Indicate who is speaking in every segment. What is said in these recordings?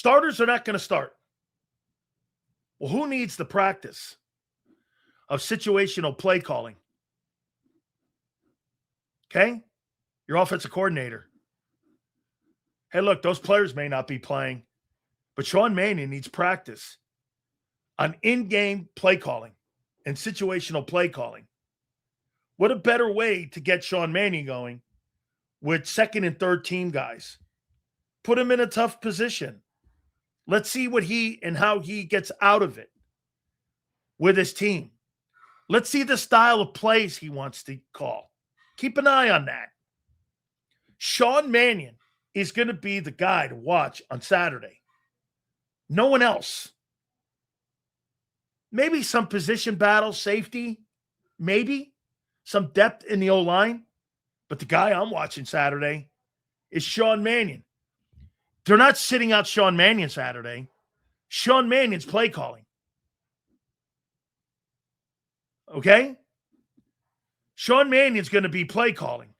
Speaker 1: Starters are not going to start. Well, who needs the practice of situational play calling? Okay? Your offensive coordinator. Hey, look, those players may not be playing, but Sean Mannion needs practice on in-game play calling and situational play calling. What a better way to get Sean Mannion going with second and third team guys. Put him in a tough position. Let's see what he and how he gets out of it with his team. Let's see the style of plays he wants to call. Keep an eye on that. Sean Mannion is going to be the guy to watch on Saturday. No one else. Maybe some position battle, safety, maybe some depth in the O-line. But the guy I'm watching Saturday is Sean Mannion. They're not sitting out Sean Mannion Saturday. Sean Mannion's play calling. Okay? Sean Mannion's going to be play calling.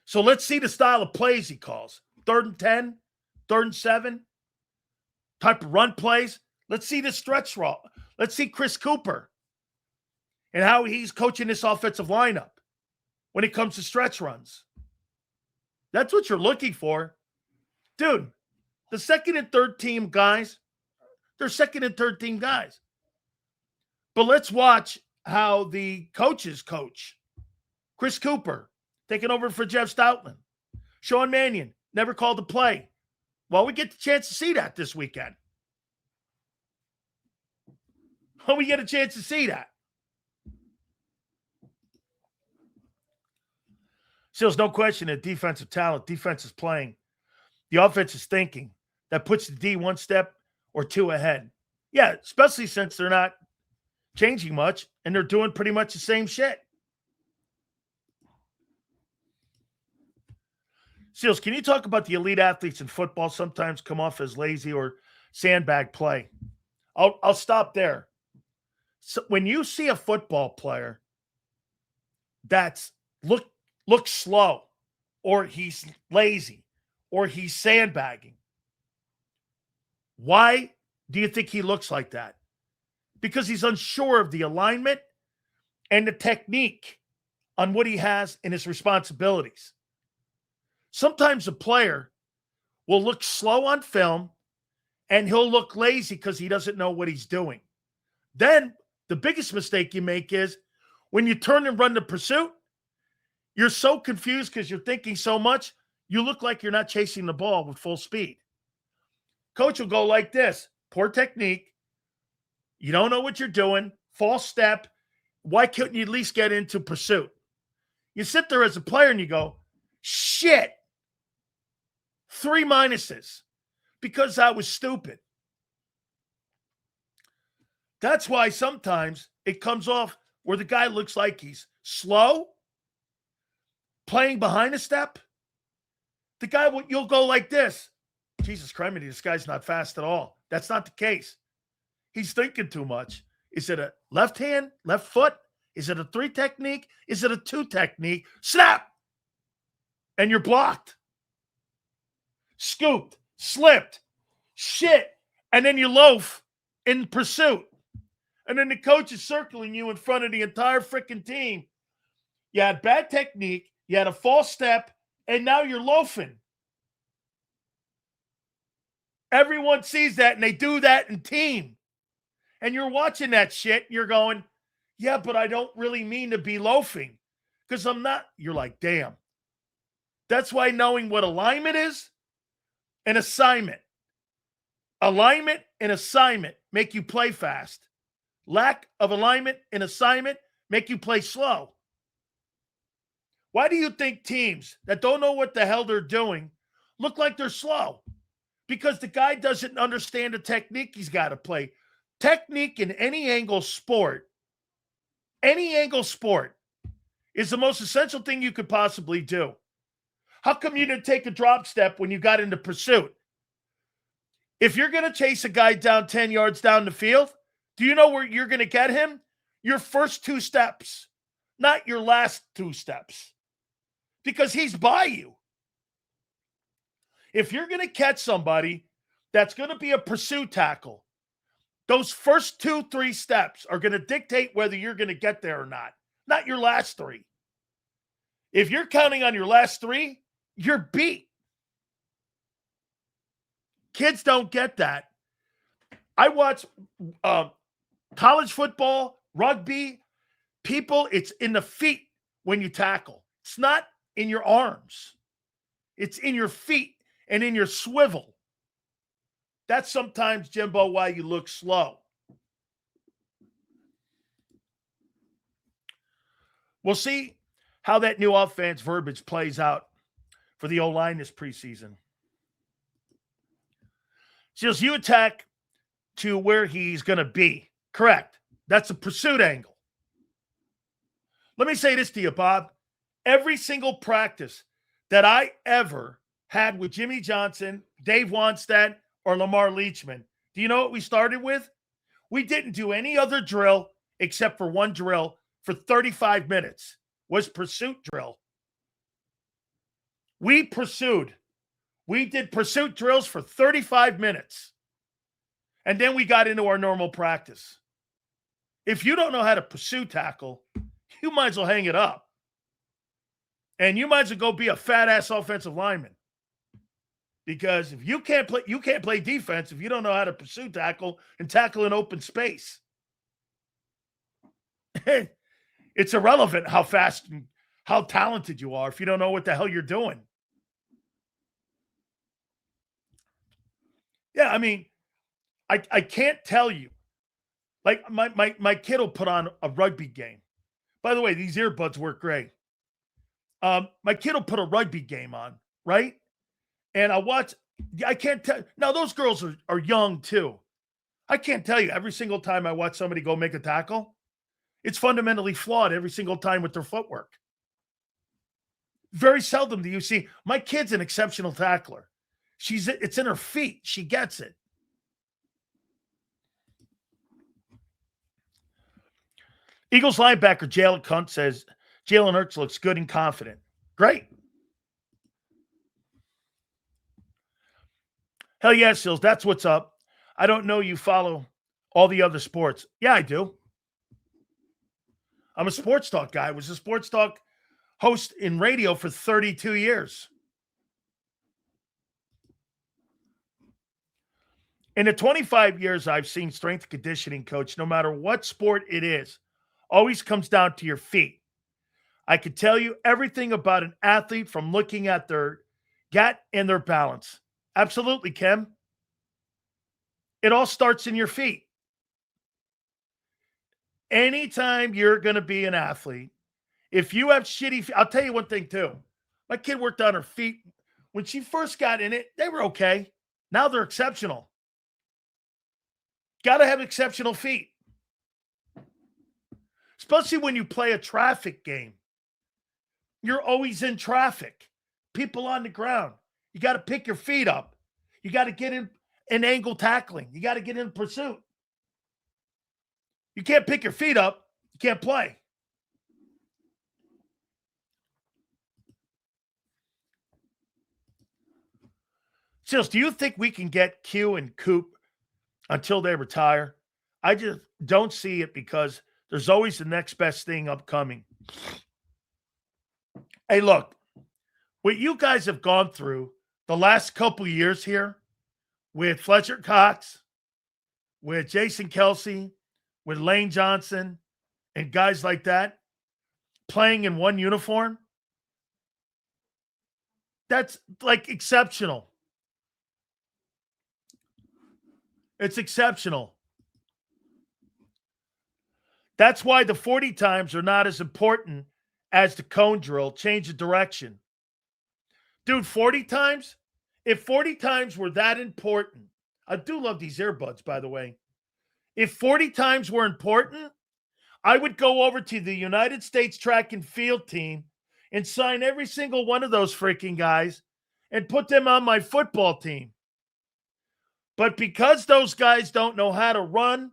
Speaker 1: So let's see the style of plays he calls. 3rd and 10, 3rd and 7, type of run plays. Let's see the stretch roll. Let's see Chris Cooper and how he's coaching this offensive lineup when it comes to stretch runs. That's what you're looking for. Dude, the second and third team guys, they're second and third team guys. But let's watch how the coaches coach. Chris Cooper taking over for Jeff Stoutland. Sean Mannion never called a play. Well, we get the chance to see that this weekend. Well, we get a chance to see that. There's no question that defensive talent, defense is playing. The offense is thinking. That puts the D one step or two ahead. Yeah, especially since they're not changing much and they're doing pretty much the same shit. Seals, can you talk about the elite athletes in football sometimes come off as lazy or sandbag play? I'll stop there. So when you see a football player that's looks slow, or he's lazy, or he's sandbagging, why do you think he looks like that? Because he's unsure of the alignment and the technique on what he has in his responsibilities. Sometimes a player will look slow on film and he'll look lazy because he doesn't know what he's doing. Then the biggest mistake you make is when you turn and run the pursuit, you're so confused because you're thinking so much, you look like you're not chasing the ball with full speed. Coach will go like this: poor technique. You don't know what you're doing. False step. Why couldn't you at least get into pursuit? You sit there as a player and you go, shit. 3 minuses because I was stupid. That's why sometimes it comes off where the guy looks like he's slow, playing behind a step. The guy, you'll go like this. Jesus Christ, this guy's not fast at all. That's not the case. He's thinking too much. Is it a left hand, left foot? Is it a 3 technique? Is it a 2 technique? Snap! And you're blocked. Scooped, slipped, shit. And then you loaf in pursuit. And then the coach is circling you in front of the entire freaking team. You had bad technique, you had a false step, and now you're loafing. Everyone sees that, and they do that in team. And you're watching that shit, and you're going, yeah, but I don't really mean to be loafing because I'm not. You're like, damn. That's why knowing what alignment is and assignment. Alignment and assignment make you play fast. Lack of alignment and assignment make you play slow. Why do you think teams that don't know what the hell they're doing look like they're slow? Because the guy doesn't understand the technique he's got to play. Technique in any angle sport is the most essential thing you could possibly do. How come you didn't take a drop step when you got into pursuit? If you're going to chase a guy down 10 yards down the field, do you know where you're going to get him? Your first 2 steps, not your last 2 steps, because he's by you. If you're going to catch somebody that's going to be a pursuit tackle, those first 2-3 steps are going to dictate whether you're going to get there or not your last 3. If you're counting on your last 3, you're beat. Kids don't get that. I watch college football, rugby, people, it's in the feet when you tackle. It's not in your arms. It's in your feet and in your swivel. That's sometimes, Jimbo, why you look slow. We'll see how that new offense verbiage plays out for the O-line this preseason. Seals, you attack to where he's going to be. Correct. That's a pursuit angle. Let me say this to you, Bob. Every single practice that I ever had with Jimmy Johnson, Dave Wanstead, or Lamar Leachman, do you know what we started with? We didn't do any other drill except for one drill for 35 minutes. Was pursuit drill. We pursued. We did pursuit drills for 35 minutes. And then we got into our normal practice. If you don't know how to pursue tackle, you might as well hang it up. And you might as well go be a fat-ass offensive lineman. Because if you can't play defense if you don't know how to pursue tackle and tackle in open space. It's irrelevant how fast and how talented you are if you don't know what the hell you're doing. Yeah, I mean, I can't tell you. Like, my kid will put on a rugby game. By the way, these earbuds work great. My kid will put a rugby game on, right? And I can't tell. Now, those girls are young, too. I can't tell you every single time I watch somebody go make a tackle, it's fundamentally flawed every single time with their footwork. Very seldom do you see. My kid's an exceptional tackler. It's in her feet. She gets it. Eagles linebacker Jalen Hunt says Jalen Hurts looks good and confident. Great. Hell yeah, Sills. That's what's up. I don't know you follow all the other sports. Yeah, I do. I'm a sports talk guy. I was a sports talk host in radio for 32 years. In the 25 years I've seen strength and conditioning coach, no matter what sport it is, always comes down to your feet. I could tell you everything about an athlete from looking at their gait and their balance. Absolutely, Kim. It all starts in your feet. Anytime you're going to be an athlete, if you have shitty feet, I'll tell you one thing too. My kid worked on her feet. When she first got in it, they were okay. Now they're exceptional. Got to have exceptional feet. Especially when you play a traffic game. You're always in traffic. People on the ground. You got to pick your feet up. You got to get in angle tackling. You got to get in pursuit. You can't pick your feet up. You can't play. Sills, do you think we can get Q and Coop until they retire? I just don't see it because there's always the next best thing upcoming. Hey, look, what you guys have gone through the last couple years here with Fletcher Cox, with Jason Kelsey, with Lane Johnson, and guys like that playing in one uniform, that's like exceptional. It's exceptional. That's why the 40 times are not as important as the cone drill. Change the direction. Dude, 40 times? If 40 times were that important, I do love these earbuds, by the way. If 40 times were important, I would go over to the United States track and field team and sign every single one of those freaking guys and put them on my football team. But because those guys don't know how to run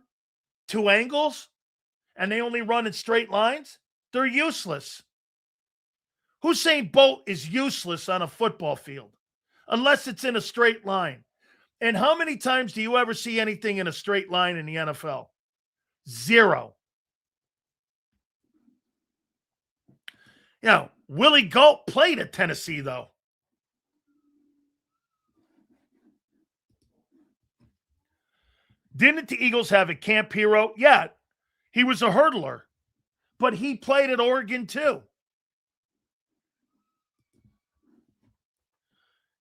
Speaker 1: 2 angles and they only run in straight lines, they're useless. Usain Bolt is useless on a football field. unless it's in a straight line. And how many times do you ever see anything in a straight line in the NFL? Zero. Willie Galt played at Tennessee, though. Didn't the Eagles have a camp hero? Yeah, he was a hurdler, but he played at Oregon too.